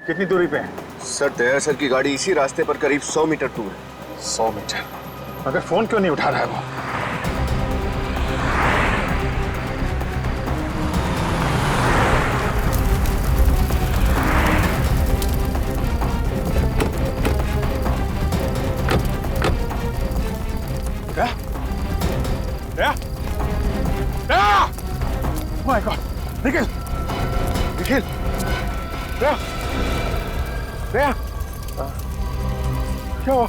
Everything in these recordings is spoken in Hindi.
कितनी दूरी पे है? सर दया सर की गाड़ी इसी रास्ते पर करीब 100 मीटर दूर है। 100 मीटर? मगर फोन क्यों नहीं उठा रहा है वो? क्या? क्या? क्या? Oh my God! Nikhil! Nikhil! क्या? क्या? क्या हुआ?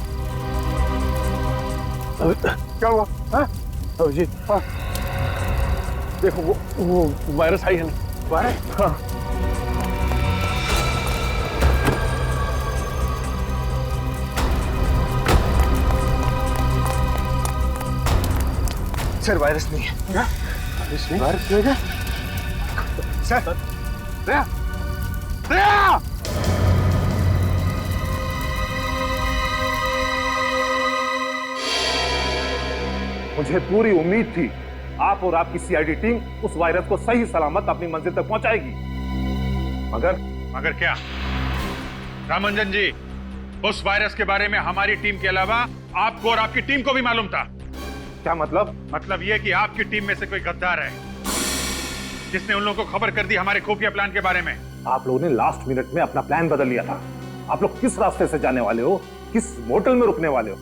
क्या हुआ? हाँ? जी, हाँ। देखो वो वायरस आई है ना? वायरस? हाँ। सर वायरस नहीं है। क्या? वायरस नहीं? वायरस नहीं है? सर! दया! दया! मुझे पूरी उम्मीद थी आप और आपकी सीआईडी टीम उस वायरस को सही सलामत अपनी मंजिल तक पहुंचाएगी। मगर क्या? रामंजन जी, उस वायरस के बारे में हमारी टीम के अलावा आपको और आपकी टीम को भी मालूम था। क्या मतलब? मतलब यह कि आपकी टीम में से कोई गद्दार है जिसने उन लोगों को खबर कर दी हमारे खुफिया प्लान के बारे में। आप लोगों ने लास्ट मिनट में अपना प्लान बदल लिया था। आप लोग किस रास्ते से जाने वाले हो, किस मोटल में रुकने वाले हो,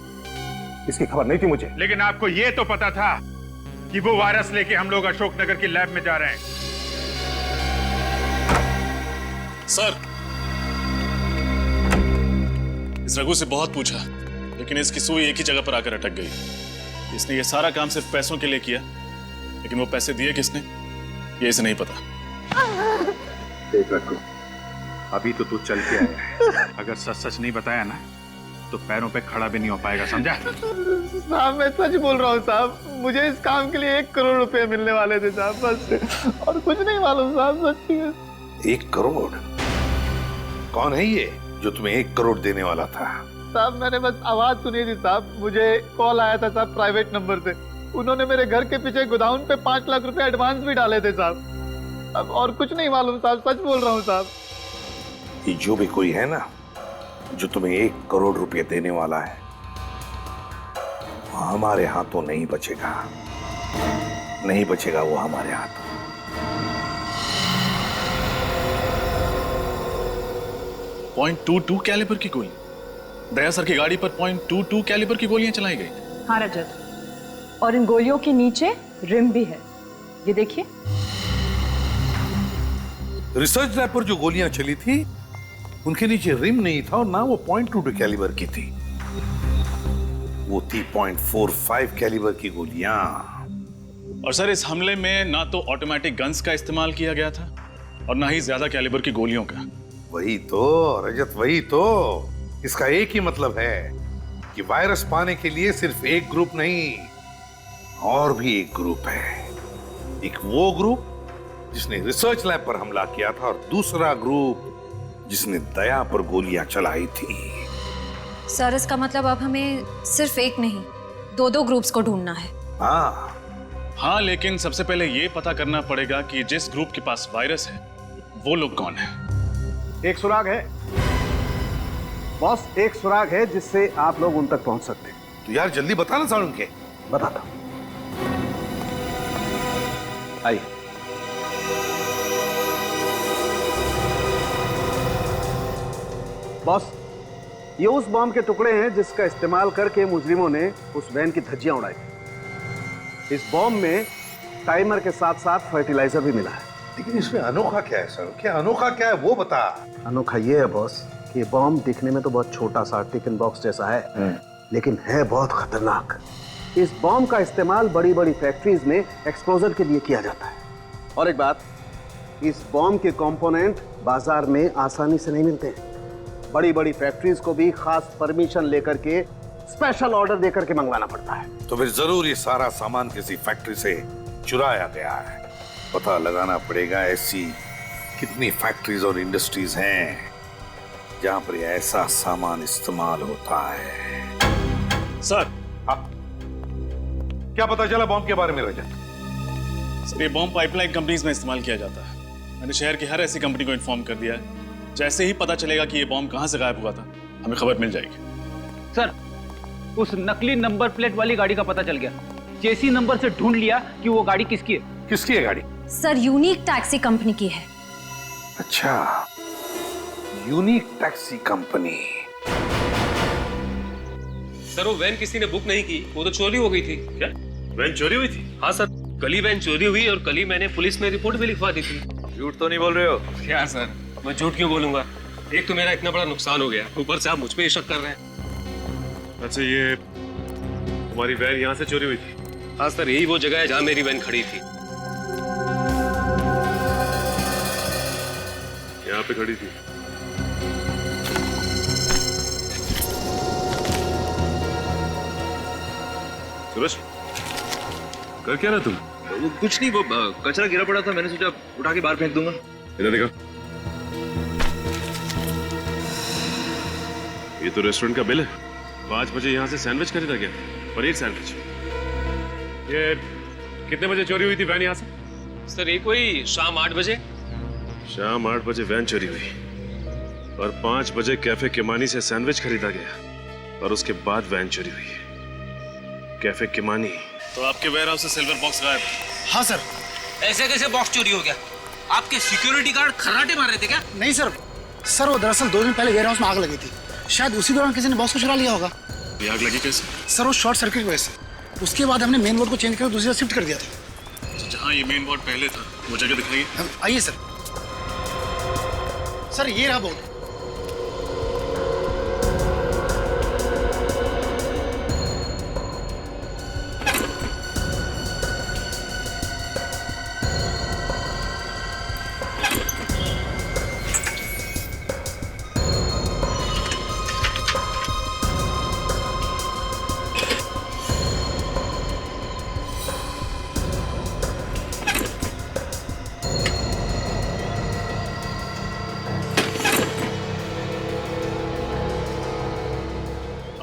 इसकी खबर नहीं थी मुझे। लेकिन आपको यह तो पता था कि वो वायरस लेके हम लोग अशोकनगर की लैब में जा रहे हैं। सर, इस रघु से बहुत पूछा, लेकिन इसकी सुई एक ही जगह पर आकर अटक गई। इसने ये सारा काम सिर्फ पैसों के लिए किया, लेकिन वो पैसे दिए किसने ये इसे नहीं पता। देख रघु, अभी तो तू चल के आया है, अगर सच सच नहीं बताया ना तो पैरों पे खड़ा भी नहीं हो पाएगा, समझा? साहब मैं सच बोल रहा हूँ साहब, मुझे इस काम के लिए 1 करोड़ रुपए मिलने वाले थे साहब, बस और कुछ नहीं मालूम साहब, सच्ची है। 1 करोड़? कौन है ये जो तुम्हें 1 करोड़ देने वाला था? साहब मैंने बस आवाज सुनी थी साहब, मुझे कॉल आया था साहब प्राइवेट नंबर से। उन्होंने मेरे घर के पीछे गोदाउन पे 5 लाख रुपए एडवांस भी डाले थे साहब। अब और कुछ नहीं मालूम साहब, सच बोल रहा हूँ साहब। ये जो भी कोई है ना जो तुम्हें 1 करोड़ रुपए देने वाला है, वो हमारे हाथों नहीं बचेगा, नहीं बचेगा वो हमारे हाथों। .22 कैलिबर की गोली? दया सर की गाड़ी पर .22 कैलिबर की गोलियां चलाई गई? हाँ रजत, और इन गोलियों के नीचे रिम भी है, ये देखिए। रिसर्च लैब पर जो गोलियां चली थी उनके नीचे रिम नहीं था और ना वो .22 कैलिबर की थी, वो थी .45 कैलिबर की गोलियां। और सर इस हमले में ना तो ऑटोमेटिक गन्स का इस्तेमाल किया गया था और ना ही ज्यादा कैलिबर की गोलियों का। वही तो रजत, वही तो। इसका एक ही मतलब है कि वायरस पाने के लिए सिर्फ एक ग्रुप नहीं, और भी एक ग्रुप है। एक वो ग्रुप जिसने रिसर्च लैब पर हमला किया था और दूसरा ग्रुप जिसने दया पर गोलियां चलाई थी। सर इसका मतलब अब हमें सिर्फ एक नहीं 2 ग्रुप्स को ढूंढना है। हाँ, लेकिन सबसे पहले ये पता करना पड़ेगा कि जिस ग्रुप के पास वायरस है वो लोग कौन है। एक सुराग है बॉस, एक सुराग है जिससे आप लोग उन तक पहुंच सकते हैं। तो यार जल्दी बताना सारुण के। बताता हूं, आइए। बॉस, ये उस बॉम्ब के टुकड़े हैं जिसका इस्तेमाल करके मुजरिमों ने उस वैन की धज्जियां उड़ाई थी। इस बॉम्ब में टाइमर के साथ साथ फर्टिलाइजर भी मिला है। लेकिन इसमें अनोखा क्या है सर? क्या अनोखा क्या है वो बता। अनोखा ये है बॉस कि बॉम्ब दिखने में तो बहुत छोटा सा टिफिन बॉक्स जैसा है, लेकिन है बहुत खतरनाक। इस बॉम्ब का इस्तेमाल बड़ी बड़ी फैक्ट्रीज में एक्सप्लोजर के लिए किया जाता है। और एक बात, इस बॉम्ब के कंपोनेंट बाजार में आसानी से नहीं मिलते हैं। बड़ी बड़ी फैक्ट्रीज को भी खास परमिशन लेकर के स्पेशल ऑर्डर देकर के मंगवाना पड़ता है। तो फिर जरूर ये सारा सामान किसी फैक्ट्री से चुराया गया है। पता लगाना पड़ेगा ऐसी कितनी फैक्ट्रीज और इंडस्ट्रीज हैं जहां पर ऐसा सामान इस्तेमाल होता है। सर, क्या पता चला बॉम्ब के बारे में रजत? सर ये बॉम्ब पाइपलाइन कंपनीज में इस्तेमाल किया जाता है। मैंने शहर की हर ऐसी कंपनी को इन्फॉर्म कर दिया है जैसे ही पता चलेगा कि ये बॉम्ब कहां से गायब हुआ था, हमें खबर मिल जाएगी। सर, उस नकली नंबर प्लेट वाली गाड़ी का पता चल गया। चेसी नंबर से ढूंढ लिया कि वो गाड़ी किसकी है। किसकी है गाड़ी? सर, यूनिक टैक्सी कंपनी की है। अच्छा, यूनिक टैक्सी कंपनी। सर, वो वैन किसी ने बुक नहीं की, वो तो चोरी हो गई थी। क्या वैन चोरी हुई थी? हाँ सर, कल ही वैन चोरी हुई और कल ही मैंने पुलिस में रिपोर्ट भी लिखवा दी थी। झूठ तो नहीं बोल रहे हो? क्या सर, मैं झूठ क्यों बोलूंगा? एक तो मेरा इतना बड़ा नुकसान हो गया, ऊपर से आप मुझ पे ही शक कर रहे हैं। अच्छा, ये तुम्हारी वैन यहाँ से चोरी हुई थी? हाँ सर, यही वो जगह है जहाँ मेरी वैन खड़ी थी। यहाँ पे खड़ी थी? सूरज, कर क्या रहा तुम? वो कुछ नहीं, वो कचरा गिरा पड़ा था, मैंने सोचा उठा के बाहर फेंक दूंगा। इधर देखो, ये तो रेस्टोरेंट का बिल है। 5 बजे यहाँ से सैंडविच खरीदा गया, पनीर सैंडविच। ये कितने बजे चोरी हुई थी वैन यहाँ से? सर, ये कोई शाम 8 बजे। शाम 8 बजे वैन चोरी हुई और 5 बजे कैफे किमानी से सैंडविच खरीदा गया और उसके बाद वैन चोरी हुई। Cafe Kimani. तो आपके वेयर हाउस से सिल्वर बॉक्स गायब? हाँ सर। ऐसे कैसे बॉक्स चोरी हो गया? आपके सिक्योरिटी गार्ड खर्राटे मार रहे थे क्या? नहीं सर, वो दरअसल 2 दिन पहले वेयर हाउस में आग लगी थी। शायद उसी दौरान किसी ने बॉक्स को चुरा लिया होगा। ये आग लगी कैसे? सर, वो शॉर्ट सर्किट की वजह से। उसके बाद हमने मेन बोर्ड को चेंज कर दूसरी जगह शिफ्ट कर दिया था। जहाँ ये मेन बोर्ड पहले था, वो जगह दिखाइए। आइए सर। सर, ये रहा बोर्ड।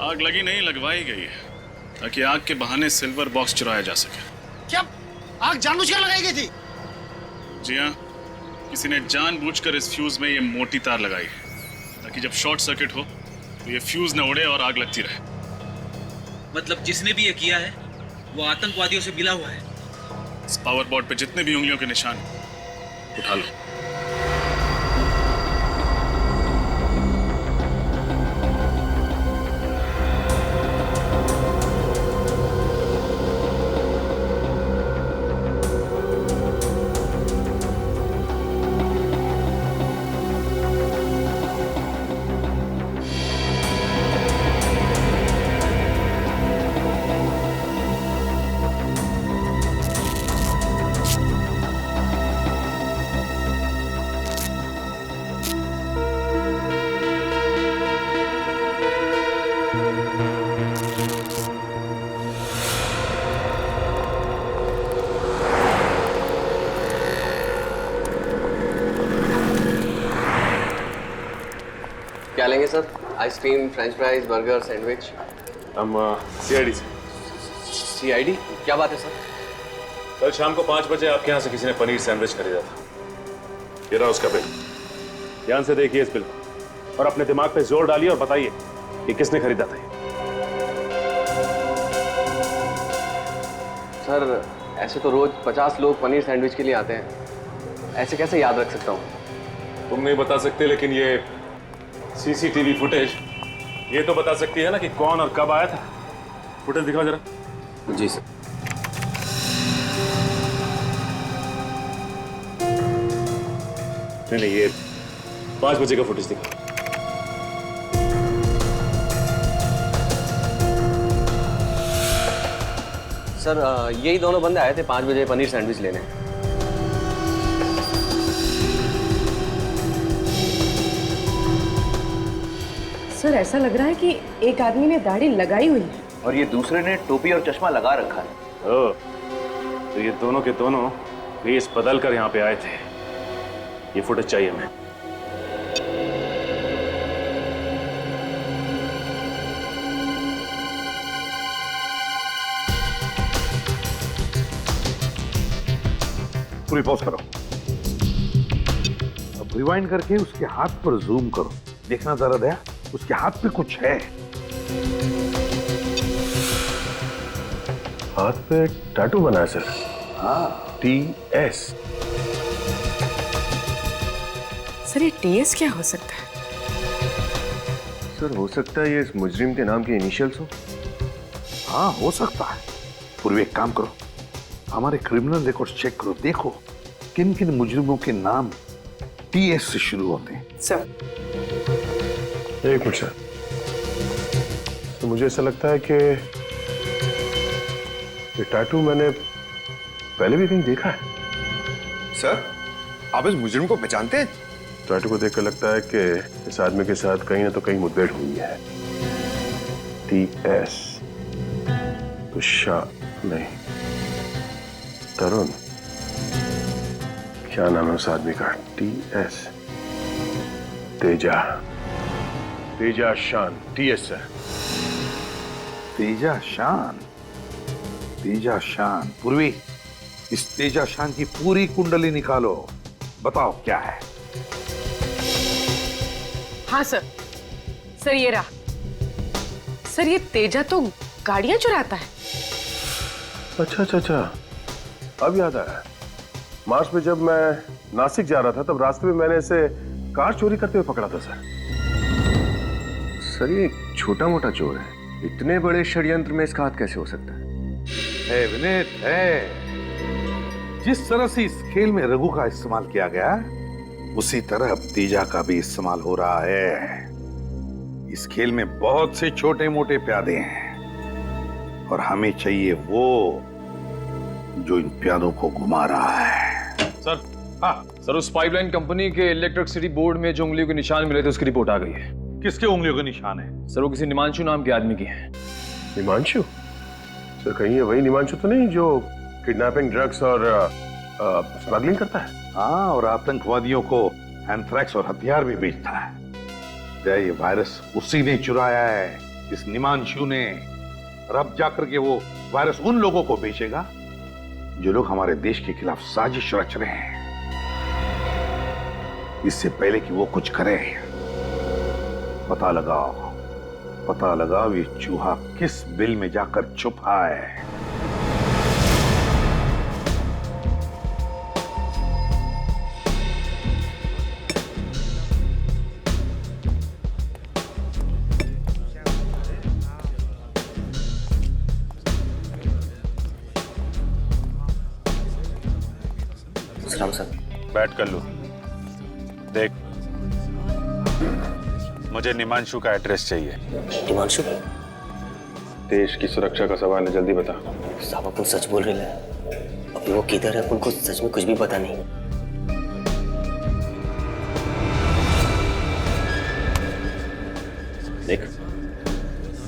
आग लगी नहीं, लगवाई गई है ताकि आग के बहाने सिल्वर बॉक्स चुराया जा सके। क्या आग जानबूझकर लगाई गई थी? जी हाँ, किसी ने जानबूझकर इस फ्यूज में ये मोटी तार लगाई है ताकि जब शॉर्ट सर्किट हो तो ये फ्यूज न उड़े और आग लगती रहे। मतलब जिसने भी ये किया है वो आतंकवादियों से मिला हुआ है। इस पावर बोर्ड पे जितने भी उंगलियों के निशान हैं, उठा लो। क्या लेंगे sir? Ice cream, French fries, burger, sandwich? हम CID से। CID? क्या बात है सर? कल शाम को 5 बजे आपके यहाँ से किसी ने पनीर सैंडविच खरीदा था। ये रहा उसका बिल। ध्यान से देखिए इस बिल को और अपने दिमाग पे जोर डालिए और बताइए कि किसने खरीदा था। सर, ऐसे तो रोज 50 लोग पनीर सैंडविच के लिए आते हैं, ऐसे कैसे याद रख सकता हूँ? तुम नहीं बता सकते, लेकिन ये CCTV फुटेज ये तो बता सकती है ना कि कौन और कब आया था। फुटेज दिखाओ जरा। जी सर। नहीं, ये 5 बजे का फुटेज दिखाओ। सर, यही दोनों बंदे आए थे 5 बजे पनीर सैंडविच लेने। सर, ऐसा लग रहा है कि एक आदमी ने दाढ़ी लगाई हुई है और ये दूसरे ने टोपी और चश्मा लगा रखा है। ओह, तो ये दोनों के दोनों भेष बदल कर यहाँ पे आए थे। ये फुटेज चाहिए हमें। पूरी पॉज करो। अभी रिवाइंड करके उसके हाथ पर जूम करो। देखना जरा दया, उसके हाथ पे कुछ है। हाथ पे टैटू बना है सर। हाँ, TS। सर ये TS क्या हो सकता है? सर हो सकता है ये इस मुजरिम के नाम के इनिशियल्स हो। हाँ हो सकता है। पूर्व एक काम करो, हमारे क्रिमिनल रिकॉर्ड चेक करो, देखो किन किन मुजरिमों के नाम TS से शुरू होते हैं। सर एक मिनट सर, तो मुझे ऐसा लगता है कि ये टैटू मैंने पहले भी कहीं देखा है। सर आप इस मुजरिम को पहचानते हैं? टैटू को देखकर लगता है कि इस आदमी के साथ कहीं ना तो कहीं मुठभेड़ हुई है। TS तो शाह नहीं, तरुण, क्या नाम है उस आदमी का? TS, तेजा, तेजा शान। TS है। तेजा शान, तेजा शान। पूर्वी, इस तेजा शान की पूरी कुंडली निकालो, बताओ क्या है। हाँ सर, सर ये रहा। सर ये तेजा तो गाड़ियां चुराता है। अच्छा, अब याद आया। मार्च में जब मैं नासिक जा रहा था तब रास्ते में मैंने इसे कार चोरी करते हुए पकड़ा था सर। सर ये छोटा मोटा चोर है, इतने बड़े षड्यंत्र में इसका हाथ कैसे हो सकता है? विनीत है, जिस तरह से इस खेल में रघु का इस्तेमाल किया गया उसी तरह अब तेजा का भी इस्तेमाल हो रहा है। इस खेल में बहुत से छोटे मोटे प्यादे हैं और हमें चाहिए वो जो इन प्यादों को घुमा रहा है। सर, हाँ सर, उस पाइपलाइन कंपनी के इलेक्ट्रिसिटी बोर्ड में जो उंगलियों के निशान मिले थे उसकी रिपोर्ट आ गई है। किसके उंगलियों के निशान है? सर वो किसी निमांशु नाम के आदमी की है। निमांशु? सर कहीं ये वही निमांशु तो नहीं जो किडनैपिंग, ड्रग्स और स्मगलिंग करता है? हाँ, और आतंकवादियों को एंथ्रैक्स और हथियार भी बेचता है। क्या ये वायरस उसी ने चुराया है, इस निमांशु ने। और अब जाकर के वो वायरस उन लोगों को बेचेगा जो लोग हमारे देश के खिलाफ साजिश रच रहे हैं। इससे पहले कि वो कुछ करे, पता लगाओ ये चूहा किस बिल में जाकर छुपा है। बैठ कर लो। देख, मुझे निमांशु का एड्रेस चाहिए। निमांशु? देश की सुरक्षा का सवाल है, जल्दी बता। साहब अपन सच बोल रहे हैं। अभी वो किधर है अपन को सच में कुछ भी पता नहीं। देख,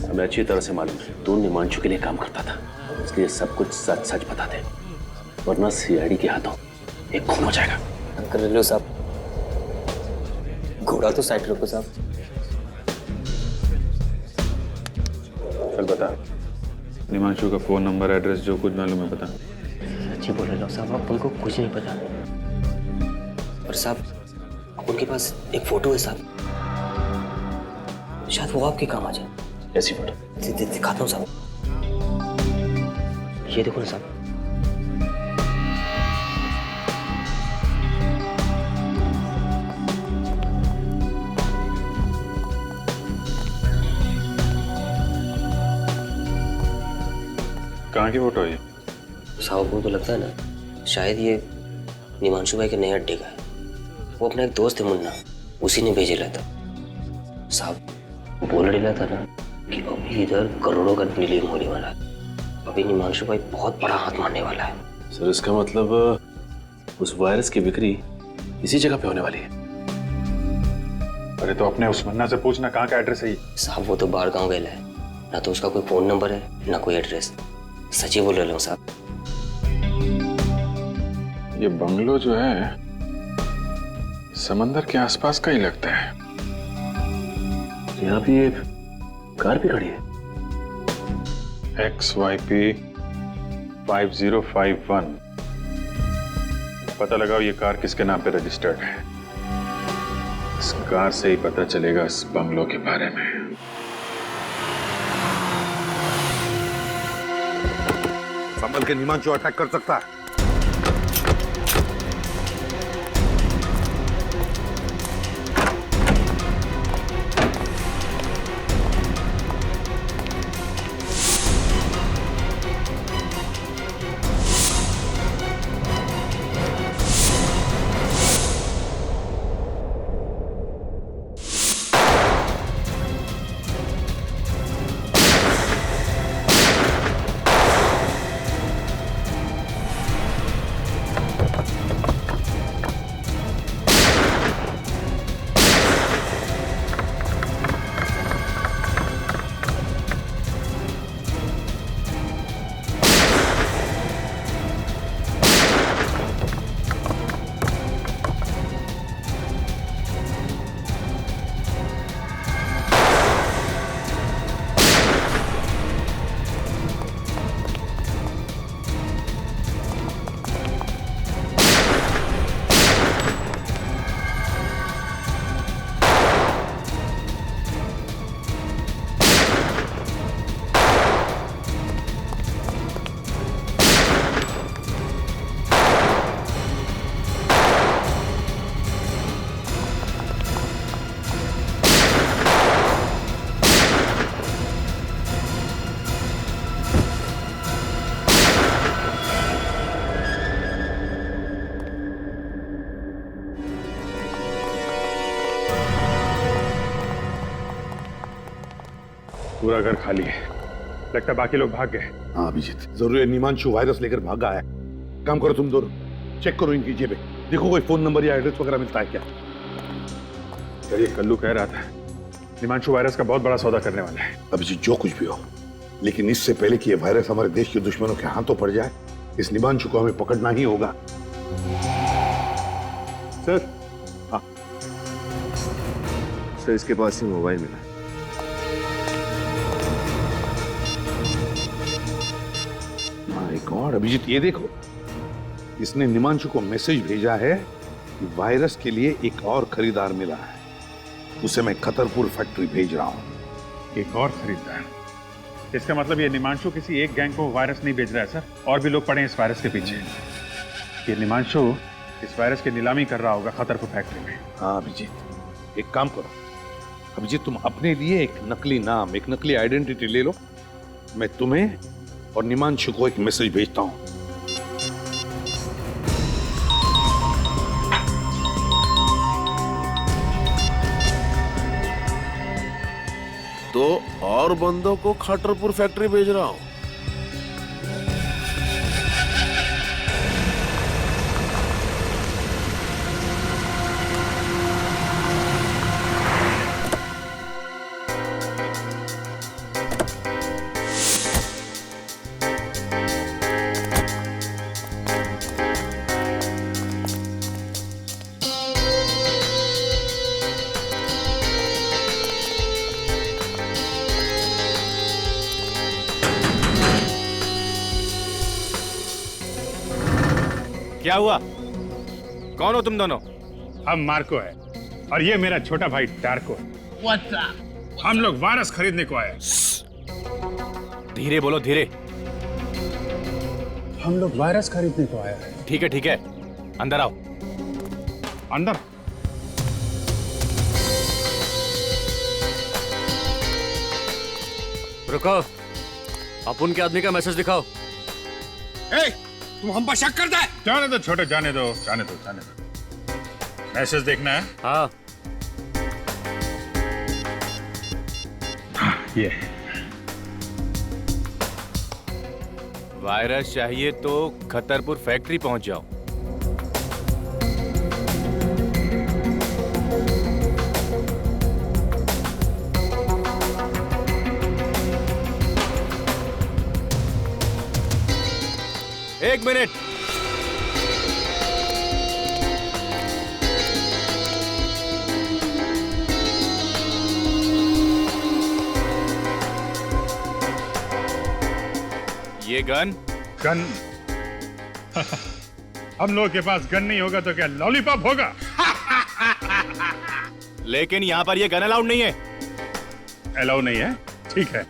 हमें अच्छी तरह से मालूम है तू निमांशु के लिए काम करता था, इसलिए सब कुछ सच सच बता दे, वरना CID के हाथों एक खून हो जाएगा। कर लो साहब, घोड़ा तो साइड रखो साहब। चल बता। निमांशु का फोन नंबर, एड्रेस, जो कुछ मालूम है बता। सच्ची बोल रहे हो साहब, अपन को कुछ नहीं पता। और साहब अपन के पास एक फोटो है साहब, शायद वो आपके काम आ जाए। ऐसी फोटो दिखाता हूँ साहब, ये देखो ना साहब। कहाँ की फोटो है ये? साहब को तो लगता है ना शायद ये निमांशु भाई के नए अड्डे का है। वो अपना एक दोस्त है मुन्ना, उसी ने भेजेला था। साहब बोल रहा था ना कि अभी इधर करोड़ों का डीलिंग होने वाला है। अभी निमांशु भाई बहुत बड़ा हाथ मारने वाला है। सर इसका मतलब उस वायरस की बिक्री इसी जगह पे होने वाली है। अरे तो अपने उस मुन्ना से पूछना कहाँ का एड्रेस है ये। साहब वो तो बाहर गाँव गया है, ना तो उसका कोई फोन नंबर है ना कोई एड्रेस। सच्ची बोल रहे हो साहब। ये बंगलो जो है समंदर के आसपास का ही लगता है। यहाँ भी एक कार भी खड़ी है। XYP 5051। पता लगाओ ये कार किसके नाम पे रजिस्टर्ड है। इस कार से ही पता चलेगा इस बंगलों के बारे में। संभल के निमांशु अटैक कर सकता है। पूरा घर खाली है, लगता है बाकी लोग भाग गए। हाँ अभिजीत, जरूर है निमांशु वायरस लेकर भागा है। काम करो तुम दोनों, चेक करो इनकी जेबें, देखो कोई फोन नंबर या एड्रेस वगैरह मिलता है क्या। यार ये कल्लू कह रहा था निमांशु वायरस का बहुत बड़ा सौदा करने वाला है। अभिजीत जो कुछ भी हो, लेकिन इससे पहले कि ये वायरस हमारे देश के दुश्मनों के हाथों पड़ जाए, इस निमांशु को हमें पकड़ना ही होगा। सर, हाँ सर, इसके पास ही मोबाइल मिला। माय गॉड अभिजीत, ये देखो, इसने निमांशु को मैसेज भेजा है कि वायरस के लिए एक और खरीदार मिला है, उसे मैं खतरपुर फैक्ट्री भेज रहा हूं। एक और खरीदार? इसका मतलब ये निमांशु किसी एक गैंग को वायरस नहीं भेज रहा है सर, और भी लोग पड़े हैं इस वायरस के पीछे। ये निमांशु इस वायरस की नीलामी कर रहा होगा खतरपुर फैक्ट्री में। हाँ अभिजीत, एक काम करो अभिजीत, तुम अपने लिए एक नकली नाम, एक नकली आइडेंटिटी ले लो, मैं तुम्हें और निमांशु को एक मैसेज भेजता हूं। तो और बंदों को खतरपुर फैक्ट्री भेज रहा हूं। क्या हुआ? कौन हो तुम दोनों? हम मार्को है और ये मेरा छोटा भाई डार्को है। हम लोग वायरस खरीदने को आए। धीरे बोलो, धीरे। हम लोग वायरस खरीदने को आए हैं। ठीक है, अंदर आओ। अंदर? रुको, अब उनके आदमी का मैसेज दिखाओ। तुम हम पर शक करता है? जाने दो छोटे, जाने दो। मैसेज देखना है? हाँ। ये वायरस चाहिए तो खतरपुर फैक्ट्री पहुंच जाओ। एक मिनट। ये गन हम लोगों के पास गन नहीं होगा तो क्या लॉलीपॉप होगा? लेकिन यहाँ पर ये गन अलाउड नहीं है। अलाउ नहीं है? ठीक है,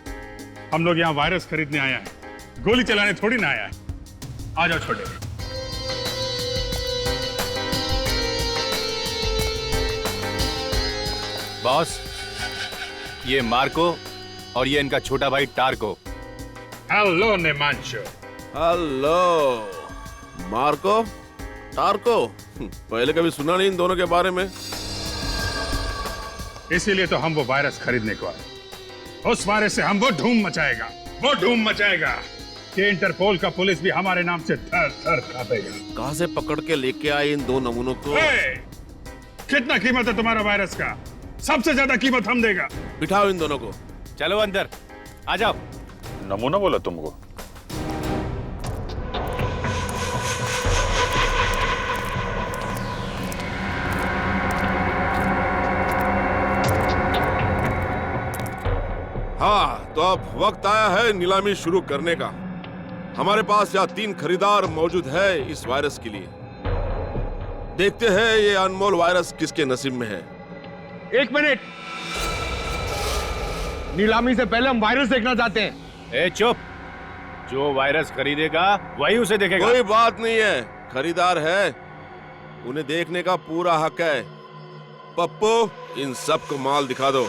हम लोग यहाँ वायरस खरीदने आया है, गोली चलाने थोड़ी ना आया है। आ जाओ छोटे। बॉस, ये मार्को और ये इनका छोटा भाई टार्को। हेलो निमांशु। हेलो मार्को, टार्को, पहले कभी सुना नहीं इन दोनों के बारे में। इसीलिए तो हम वो वायरस खरीदने को आए। उस वायरस से हम वो धूम मचाएगा कि इंटरपोल का पुलिस भी हमारे नाम से थर थर कांपेगा। कहां से पकड़ के लेके आए इन दो नमूनों को? कितना कीमत है तुम्हारा वायरस का? सबसे ज्यादा कीमत हम देगा। बिठाओ इन दोनों को। चलो अंदर आ जाओ। नमूना बोला तुमको? हाँ, तो अब वक्त आया है नीलामी शुरू करने का। हमारे पास यहाँ 3 खरीदार मौजूद है इस वायरस के लिए। देखते हैं ये अनमोल वायरस किसके नसीब में है। 1 मिनट, नीलामी से पहले हम वायरस देखना चाहते हैं। ए चुप, जो वायरस खरीदेगा वही उसे देखेगा। कोई बात नहीं है, खरीदार है, उन्हें देखने का पूरा हक है। पप्पू, इन सबको माल दिखा दो।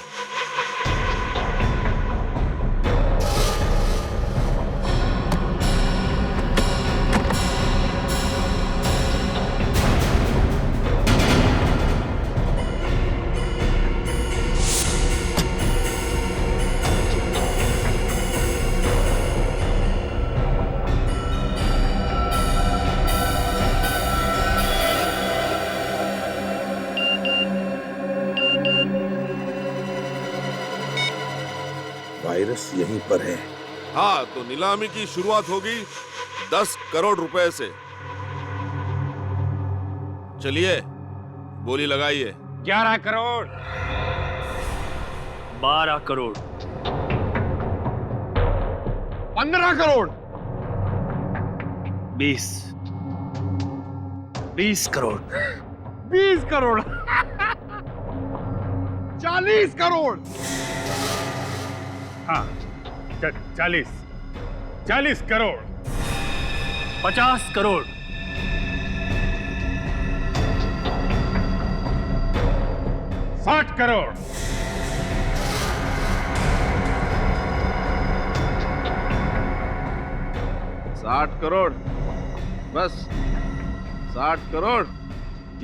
वायरस यहीं पर है। हाँ, तो नीलामी की शुरुआत होगी 10 करोड़ रुपए से। चलिए, बोली लगाइए। 11 करोड़, 12 करोड़, 15 करोड़, 20 करोड़, 20 करोड़, 40 करोड़। हाँ, 40 करोड़, 50 करोड़, 60 करोड़, 60 करोड़, बस 60 करोड़।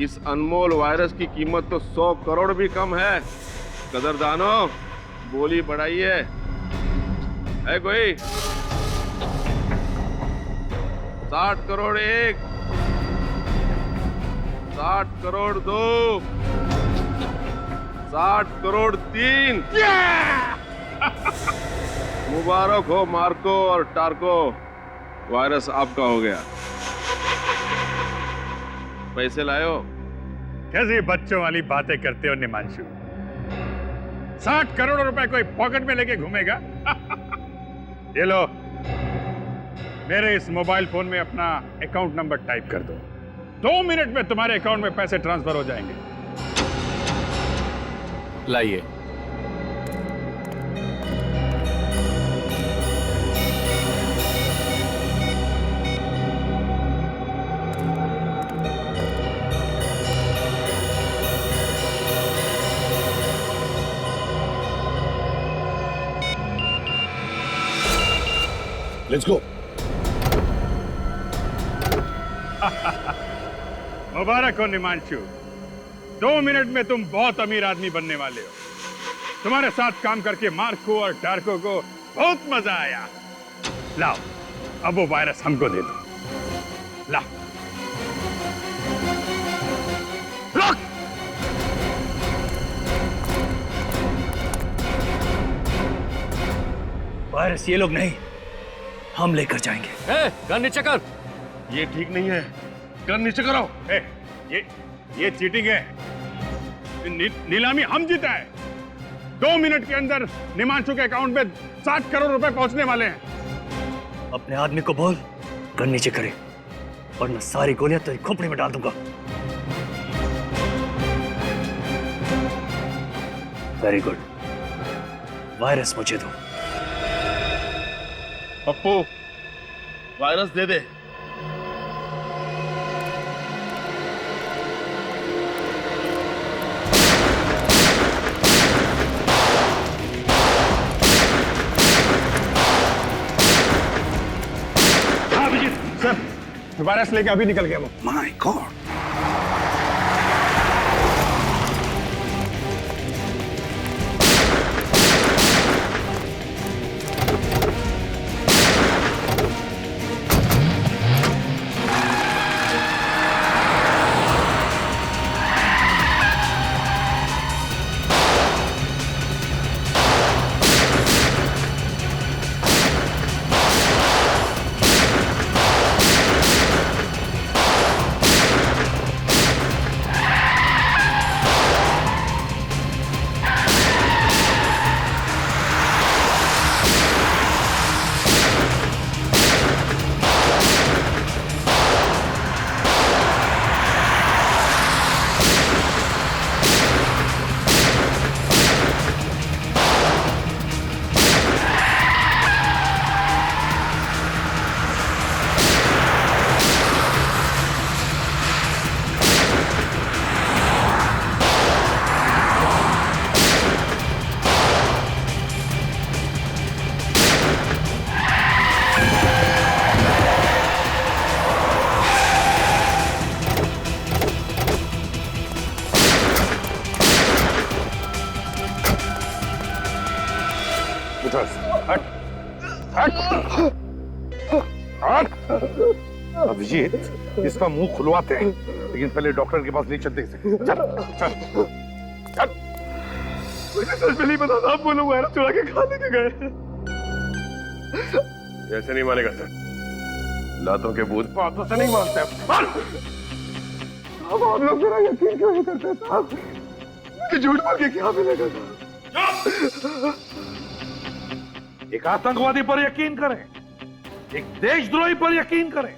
इस अनमोल वायरस की कीमत तो 100 करोड़ भी कम है। कदरदानो, बोली बढ़ाइए। है कोई? 60 करोड़ 1, 60 करोड़ 2, 60 करोड़ 3। मुबारक हो मार्को और टार्को, वायरस आपका हो गया। पैसे लायो? कैसी बच्चों वाली बातें करते हो निमांशु? 60 करोड़ रुपए कोई पॉकेट में लेके घूमेगा? ये लो, मेरे इस मोबाइल फोन में अपना अकाउंट नंबर टाइप कर दो। 2 मिनट में तुम्हारे अकाउंट में पैसे ट्रांसफर हो जाएंगे। लाइए। Let's go. मुबारक हो निमांशु, 2 मिनट में तुम बहुत अमीर आदमी बनने वाले हो। तुम्हारे साथ काम करके मार्को और टार्को को बहुत मजा आया। लाओ, अब वो वायरस हमको दे दो। लाओ। रुक! वायरस ये लोग नहीं, हम लेकर जाएंगे। गन नीचे कर। ये ठीक नहीं है, गन नीचे करो। ये चीटिंग है। नीलामी हम जीता है। 2 मिनट के अंदर निमांशु के अकाउंट में 60 करोड़ रुपए पहुंचने वाले हैं। अपने आदमी को बोल गन नीचे करे, वरना सारी गोलियां तेरी खोपड़ी में डाल दूंगा। वेरी गुड, वायरस मुझे दो। पप्पू, वायरस दे दे। हाँ अभिजीत सर, वायरस लेके अभी निकल गया वो। माय गॉड, अभिजीत, इसका मुंह खुलवाते हैं, लेकिन पहले डॉक्टर के पास ले चलते हैं। चल चल चल। मुझे सच में नहीं पता था, आप वो लोग वायरस चुरा के खा लेके गए। ऐसे नहीं मानेगा सर, लातों के भूत बातों से नहीं मानते। अब आप लोग मेरा यकीन क्यों नहीं करते साहब कि झूठ बोल के क्या मिलेगा साहब? एक आतंकवादी पर यकीन करें, एक देशद्रोही पर यकीन करें।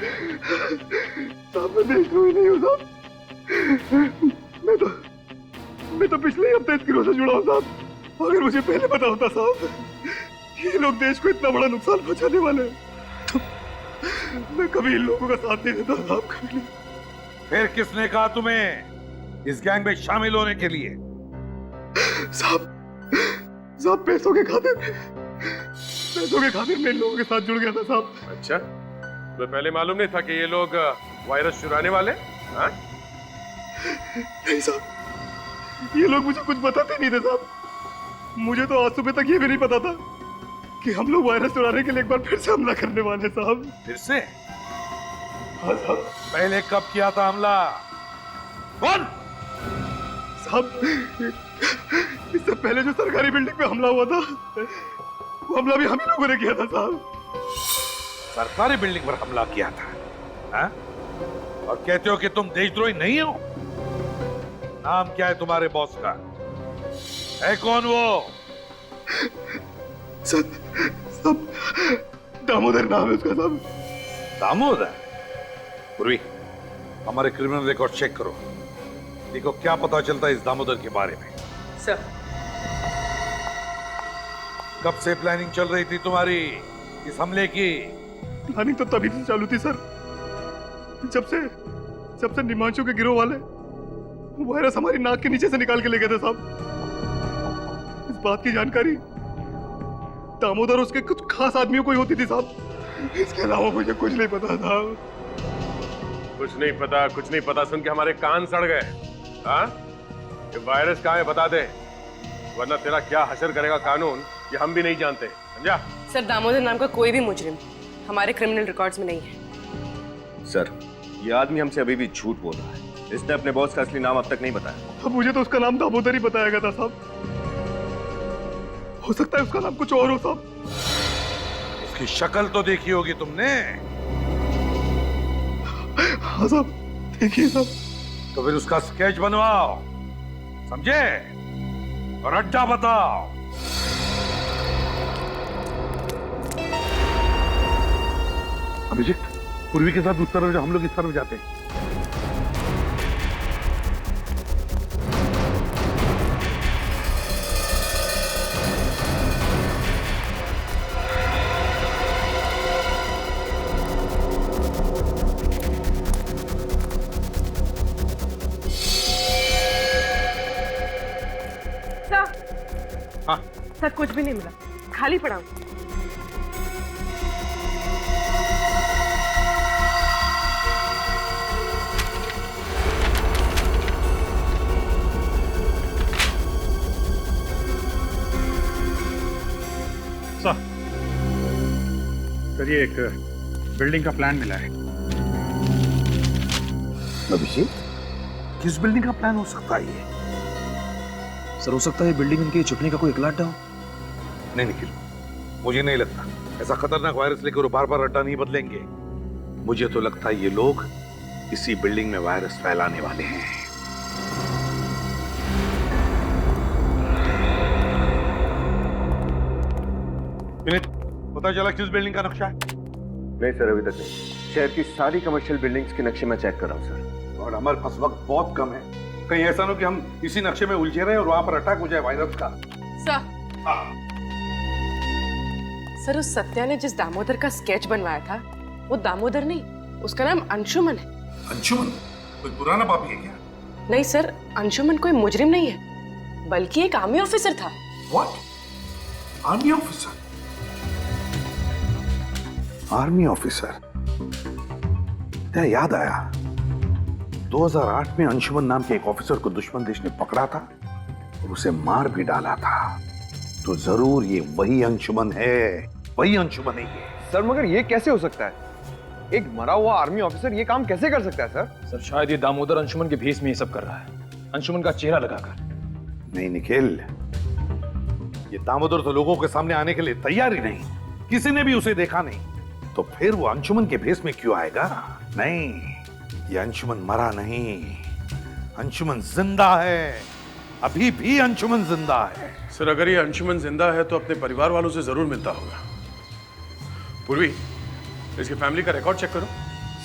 साहब मैं देशद्रोही नहीं हूँ साहब, मैं तो पिछले ही हफ्ते इस गिरोह से जुड़ा हूँ साहब। अगर मुझे पहले पता होता साहब ये लोग देश को इतना बड़ा नुकसान पहुंचाने वाले हैं तो मैं कभी इन लोगों का साथ नहीं देता साहब, कभी नहीं। फिर किसने कहा तुम्हें इस गैंग में शामिल होने के लिए? साहब पैसों के खातिर मैं इन लोगों के साथ जुड़ गया था साहब। अच्छा, तो पहले मालूम नहीं था कि ये लोग वायरस चुराने वाले? हाँ? नहीं साहब, ये लोग मुझे कुछ बताते नहीं थे साहब। मुझे तो आज सुबह तक ये भी नहीं पता था कि हम लोग वायरस चुराने के लिए एक बार फिर से हमला करने वाले साहब। फिर से? हाँ साहब। पहले कब किया था हमला? कौन? साहब इससे पहले जो सरकारी बिल्डिंग पे हमला हुआ था वो हमला भी हम ही लोगों ने किया था साहब। सरकारी बिल्डिंग पर हमला किया था? हाँ? और कहते हो कि तुम देशद्रोही नहीं हो? नाम क्या है तुम्हारे बॉस का? है कौन वो? सब दामोदर नाम है उसका साहब। दामोदर? पूर्वी, हमारे क्रिमिनल रिकॉर्ड चेक करो, देखो क्या पता चलता है इस दामोदर के बारे में। सर, कब से प्लानिंग चल रही थी तुम्हारी इस हमले की? प्लानिंग तो तभी से चालू थी सर, जब से निमांशु के गिरोह वाले वायरस हमारी नाक के नीचे से निकाल के ले गए थे साहब। इस बात की जानकारी दामोदर उसके कुछ खास आदमियों को ही होती थी साहब, इसके अलावा मुझे कुछ नहीं पता था। कुछ नहीं पता सुन के हमारे कान सड़ गए। हाँ? ये वायरस कहाँ है बता दे, वरना तेरा क्या हशर करेगा कानून ये हम भी नहीं जानते, समझा? सर, दामोदर नाम का कोई भी मुजरिम हमारे क्रिमिनल रिकॉर्ड्स में नहीं है। सर, ये आदमी हमसे अभी भी झूठ बोल रहा है। इसने अपने बॉस का असली नाम अब तक नहीं बताया। मुझे तो उसका नाम दामोदर ही बताया गया था साहब। हो सकता है उसका नाम कुछ और हो साहब। उसकी शक्ल तो देखी होगी तुमने? हाँ साहब, देखिए साहब। तो फिर उसका स्केच बनवाओ, समझे? और अड्डा बताओ। अभिजीत, पूर्वी के साथ उस तरफ जो हम लोग इस तरफ जाते हैं। सर हाँ सर कुछ भी नहीं मिला, खाली पड़ा हूं। सर ये एक बिल्डिंग का प्लान मिला है। अभिषेक, किस बिल्डिंग का प्लान हो सकता है ये? सर हो सकता है बिल्डिंग इनके छुपने का कोई इकलाटा हो। नहीं निखिल, मुझे नहीं लगता ऐसा खतरनाक वायरस लेकर वो बार बार अड्डा नहीं बदलेंगे। मुझे तो लगता है ये लोग इसी बिल्डिंग में वायरस फैलाने वाले हैं। पता चला किस बिल्डिंग का नक्शा है? नहीं सर, अभी तक नहीं। शहर की सारी कमर्शियल बिल्डिंग्स के नक्शे मैं चेक कर रहा हूँ सर। और हमारे पास वक्त बहुत कम है, कहीं ऐसा ना हो कि हम इसी नक्शे में उलझे रहे और वहां पर अटैक हो जाए वायरस का। सर सर उस सत्या ने जिस दामोदर का स्केच बनवाया था वो दामोदर नहीं, उसका नाम अंशुमन है। अंशुमन कोई पुराना पापी है क्या? नहीं सर, अंशुमन कोई मुजरिम नहीं है, बल्कि एक आर्मी ऑफिसर था। What? Army officer? Army officer? क्या याद आया, 2008 में अंशुमन नाम के एक ऑफिसर को दुश्मन देश ने पकड़ा था और उसे मार भी डाला था। तो जरूर ये वही अंशुमन है, वही अंशुमन है ये। सर मगर ये कैसे हो सकता है? एक मरा हुआ आर्मी ऑफिसर ये काम कैसे कर सकता है सर? सर शायद ये दामोदर अंशुमन के भेष में ये सब कर रहा है, अंशुमन का चेहरा लगाकर। नहीं निखिल, ये दामोदर तो लोगों के सामने आने के लिए तैयार ही नहीं, किसी ने भी उसे देखा नहीं, तो फिर वो अंशुमन के भेष में क्यों आएगा? नहीं, ये अंशुमन मरा नहीं, अंशुमन जिंदा है, अभी भी अंशुमन जिंदा है। सर अगर ये अंशुमन जिंदा है तो अपने परिवार वालों से जरूर मिलता होगा। पूर्वी, इसकी फैमिली का रिकॉर्ड चेक करो।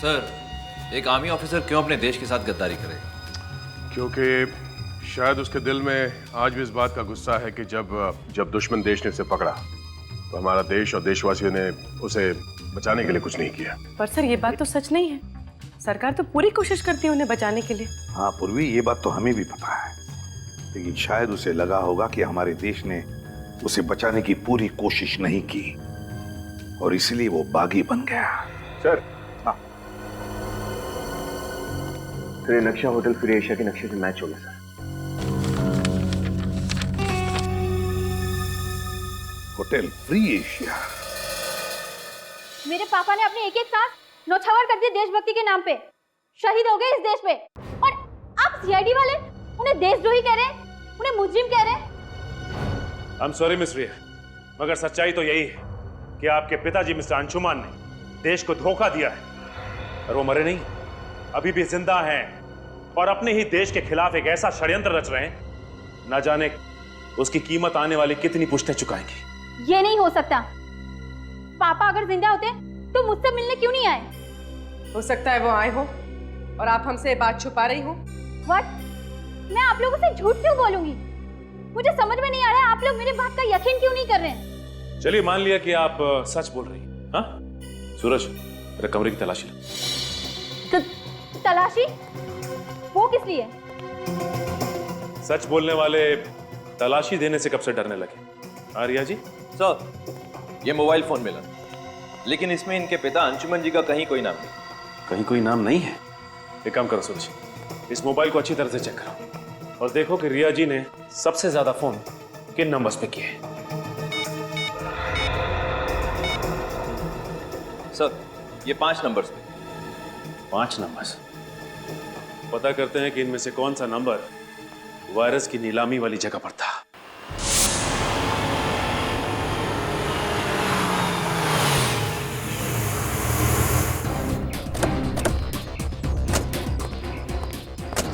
सर एक आर्मी ऑफिसर क्यों अपने देश के साथ गद्दारी करेगा? क्योंकि शायद उसके दिल में आज भी इस बात का गुस्सा है कि जब दुश्मन देश ने उसे पकड़ा तो हमारा देश और देशवासियों ने उसे बचाने के लिए कुछ नहीं किया। पर सर ये बात तो सच नहीं है, सरकार तो पूरी कोशिश करती है उन्हें बचाने के लिए। हाँ पूर्वी, ये बात तो हमें भी पता है, लेकिन शायद उसे लगा होगा कि हमारे देश ने उसे बचाने की पूरी कोशिश नहीं की और इसलिए वो बागी बन गया। सर ये नक्शा होटल फ्री एशिया के नक्शे से मैच हो गया सर। Hotel free Asia? मेरे पापा ने अपनी एक एक सांस नौछावर कर दी देशभक्ति के नाम पे, शहीद हो गए इस देश पे, और आप सीआईडी वाले उन्हें देशद्रोही कह रहे हैं, उन्हें मुजरिम कह रहे हैं। आई एम सॉरी मिस रिया, मगर सच्चाई तो यही है कि आपके पिताजी मिस्टर अंशुमान ने देश को धोखा दिया है और वो मरे नहीं, अभी भी जिंदा हैं और अपने ही देश के खिलाफ एक ऐसा षड्यंत्र रच रहे हैं, न जाने उसकी कीमत आने वाली कितनी पुश्तें चुकाएंगी। ये नहीं हो सकता, पापा अगर जिंदा होते तो मुझसे मिलने क्यों नहीं आए? हो सकता है वो आए हो और आप हमसे बात छुपा रही हो। व्हाट? मैं आप लोगों से झूठ क्यों बोलूंगी? मुझे समझ में नहीं आ रहा है आप लोग मेरे बात का यकीन क्यों नहीं कर रहे हैं। चलिए मान लिया कि आप सच बोल रही हैं। हाँ सूरज, मेरे कमरे की तलाशी लो। तलाशी? वो किस लिए? सच बोलने वाले तलाशी देने से कब से डरने लगे? आर्या जी? सर ये मोबाइल फोन मिला, लेकिन इसमें इनके पिता अंशुमन जी का कहीं कोई नाम नहीं। कहीं कोई नाम नहीं है? एक काम करो सूरज, इस मोबाइल को अच्छी तरह से चेक करो और देखो कि रिया जी ने सबसे ज्यादा फोन किन नंबर्स पे किए हैं। सर ये 5 नंबर्स पे। 5 नंबर्स? पता करते हैं कि इनमें से कौन सा नंबर वायरस की नीलामी वाली जगह पर था।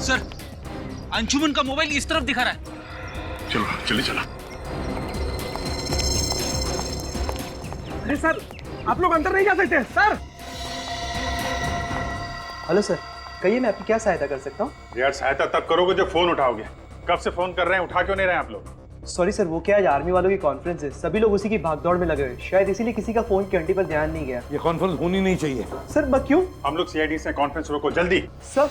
सर अंशुमन का मोबाइल इस तरफ दिखा रहा है। चलो चलिए चलो। अरे सर आप लोग अंदर नहीं जा सकते सर। हेलो सर, कहिए मैं आपकी क्या सहायता कर सकता हूँ? यार सहायता तब करोगे जब फोन उठाओगे। कब से फोन कर रहे हैं, उठा क्यों नहीं रहे आप लोग? सॉरी सर, वो क्या आज आर्मी वालों की कॉन्फ्रेंस है, सभी लोग उसी की भागदौड़ में लगे हुए, शायद इसीलिए किसी का फोन की घंटी पर ध्यान नहीं गया। ये कॉन्फ्रेंस होनी नहीं चाहिए सर। बस क्यों? हम लोग सीआईडी से कॉन्फ्रेंस रोको जल्दी। सर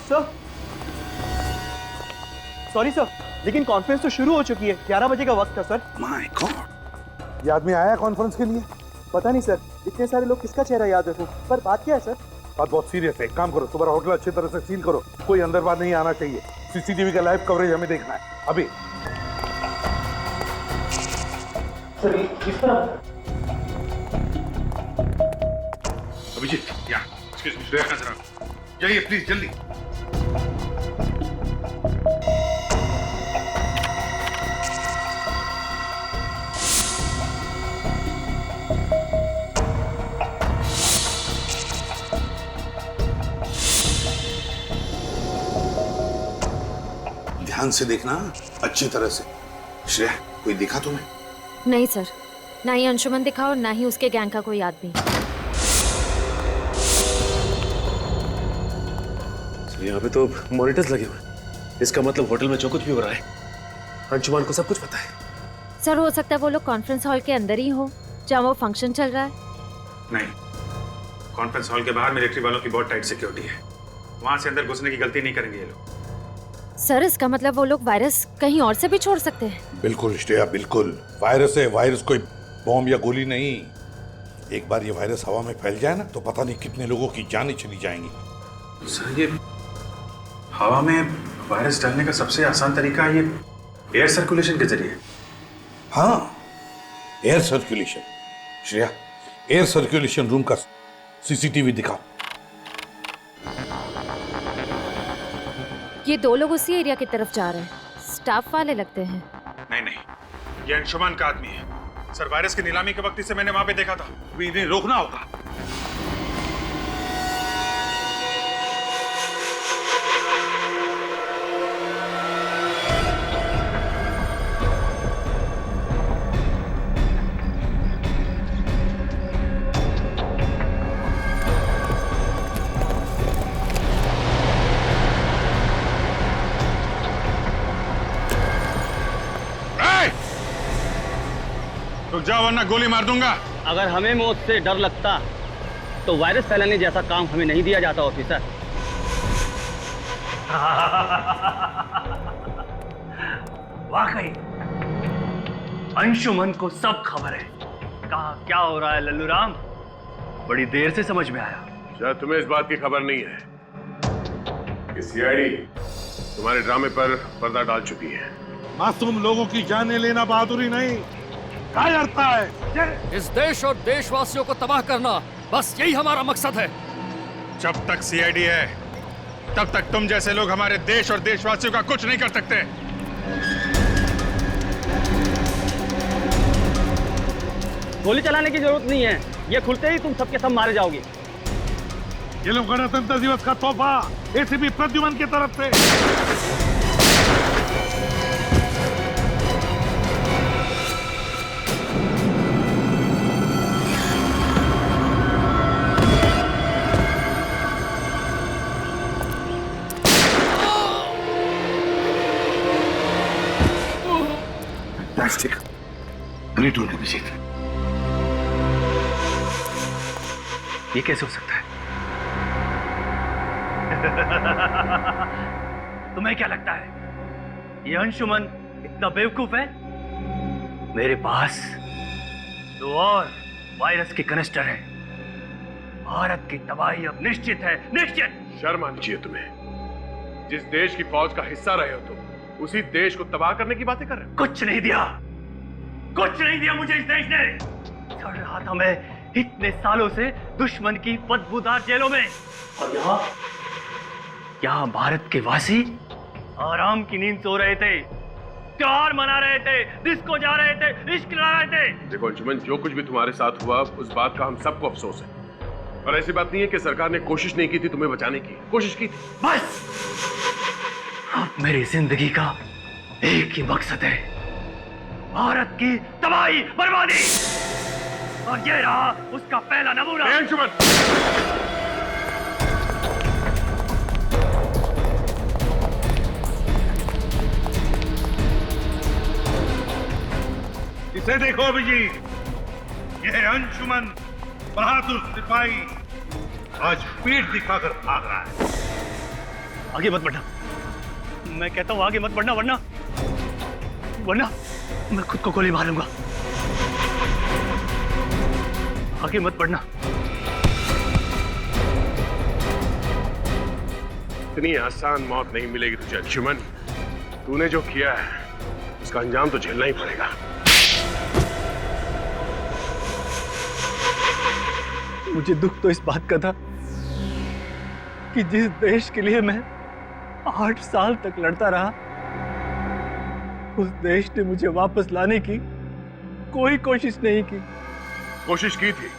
सॉरी सर, लेकिन कॉन्फ्रेंस तो शुरू हो चुकी है, 11 बजे का वक्त था सर। माय गॉड, ये आदमी आया कॉन्फ्रेंस के लिए? पता नहीं सर, इतने सारे लोग किसका चेहरा याद रखूं, पर बात क्या है सर? बात बहुत सीरियस है। एक काम करो, तुम्हारा होटल अच्छी तरह से सील करो, कोई अंदर बाहर नहीं आना चाहिए। सीसीटीवी का लाइव कवरेज हमें देखना है अभी। सर इस तरह अभिजीत, यहाँ एक्सक्यूज मी, श्रेया नजर आओ, जाइए प्लीज जल्दी। ध्यान से देखना, अच्छी तरह से। श्रेया, कोई दिखा तुम्हें? नहीं सर, ना ही अंशुमन दिखा और ना ही उसके गैंग का कोई आदमी। यहाँ पे तो मॉनिटर्स लगे हुए हैं, इसका मतलब होटल में जो कुछ भी हो रहा है अंशुमान को सब कुछ पता है। सर हो सकता है वो लोग कॉन्फ्रेंस हॉल के अंदर ही हो जहाँ वो फंक्शन चल रहा है। नहीं, कॉन्फ्रेंस हॉल के बाहर मिलिट्री वालों की बहुत टाइट सिक्योरिटी है, वहां से अंदर घुसने की गलती नहीं करेंगे ये लोग। सर इसका मतलब वो लोग वायरस कहीं और से भी छोड़ सकते हैं। बिल्कुल श्रेया, बिल्कुल। वायरस है, वायरस कोई बॉम्ब या गोली नहीं। एक बार ये वायरस हवा में फैल जाए ना तो पता नहीं कितने लोगों की जानें चली जाएंगी। सर ये हवा में वायरस डालने का सबसे आसान तरीका ये एयर सर्कुलेशन के जरिए। हाँ, air circulation. Shreya, air circulation room का सीसीटीवी दिखाओ। ये दो लोग उसी एरिया की तरफ जा रहे हैं, स्टाफ वाले लगते हैं। नहीं, ये अंशुमान का आदमी है। सर वायरस की नीलामी के वक्त इसे मैंने वहां पे देखा था, अभी इन्हें रोकना होगा। रुक जाओ वरना गोली मार दूंगा। अगर हमें मौत से डर लगता तो वायरस फैलाने जैसा काम हमें नहीं दिया जाता ऑफिसर। वाकई अंशुमन को सब खबर है, कहाँ क्या हो रहा है लल्लू राम, बड़ी देर से समझ में आया। शायद तुम्हें इस बात की खबर नहीं है कि सीआईडी तुम्हारे ड्रामे पर पर्दा डाल चुकी है। मासूम लोगों की जानें लेना बहादुरी नहीं, कायरता है। इस देश और देशवासियों को तबाह करना, बस यही हमारा मकसद है। जब तक सीआईडी है तब तक तुम जैसे लोग हमारे देश और देशवासियों का कुछ नहीं कर सकते। गोली चलाने की जरूरत नहीं है, ये खुलते ही तुम सबके सब मारे जाओगे। ये लोग गणतंत्र दिवस का तोहफा एसीपी प्रद्युमन की तरफ से। Great work Abhijit. ये कैसे हो सकता है? तुम्हें क्या लगता है ये अंशुमन इतना बेवकूफ है? मेरे पास 2 और वायरस के कनिस्टर हैं। भारत की तबाही अब निश्चित है, निश्चित। शर्म आनी चाहिए तुम्हें। जिस देश की फौज का हिस्सा रहे हो तुम, उसी देश को तबाह करने की बातें कर रहे हो। कुछ नहीं दिया, कुछ नहीं दिया मुझे इस देश ने। चढ़ रहा था मैं इतने सालों से दुश्मन की बदबूदार जेलों में, और यहाँ भारत के वासी आराम की नींद सो रहे थे, त्योहार मना रहे थे, डिस्को जा रहे थे, इश्क ला रहे थे। देखो अंशुमन, जो कुछ भी तुम्हारे साथ हुआ उस बात का हम सबको अफसोस है, और ऐसी बात नहीं है कि सरकार ने कोशिश नहीं की थी तुम्हें बचाने की, कोशिश की थी। बस अब मेरी जिंदगी का एक ही मकसद है, भारत की तबाही, बर्बादी, और ये रहा उसका पहला नमूना। अंशुमन, इसे देखो अभिजीत, यह अंशुमन बहादुर सिपाही आज पीठ दिखाकर भाग रहा है। आगे मत बढ़ना, मैं कहता हूं आगे मत बढ़ना, वरना वरना मैं खुद को गोली मारूंगा। आगे मत बढ़ना। इतनी आसान मौत नहीं मिलेगी तुझे अंशुमन। तूने जो किया है उसका अंजाम तो झेलना ही पड़ेगा। मुझे दुख तो इस बात का था कि जिस देश के लिए मैं 8 साल तक लड़ता रहा, उस देश ने मुझे वापस लाने की कोई कोशिश नहीं की। कोशिश की थी,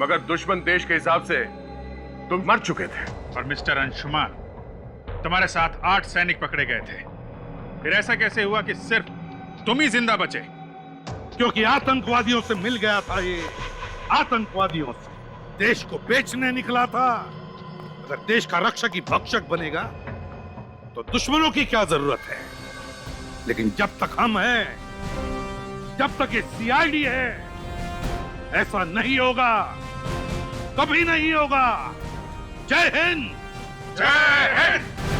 मगर दुश्मन देश के हिसाब से तुम मर चुके थे। और मिस्टर अंशुमान, तुम्हारे साथ 8 सैनिक पकड़े गए थे। फिर ऐसा कैसे हुआ कि सिर्फ तुम ही जिंदा बचे? क्योंकि आतंकवादियों से मिल गया था। ये आतंकवादियों से देश को बेचने निकला था। अगर देश का रक्षक ही भक्षक बनेगा तो दुश्मनों की क्या जरूरत है। लेकिन जब तक हम हैं, जब तक ये सीआईडी है, ऐसा नहीं होगा, कभी नहीं होगा। जय हिंद। जय हिंद।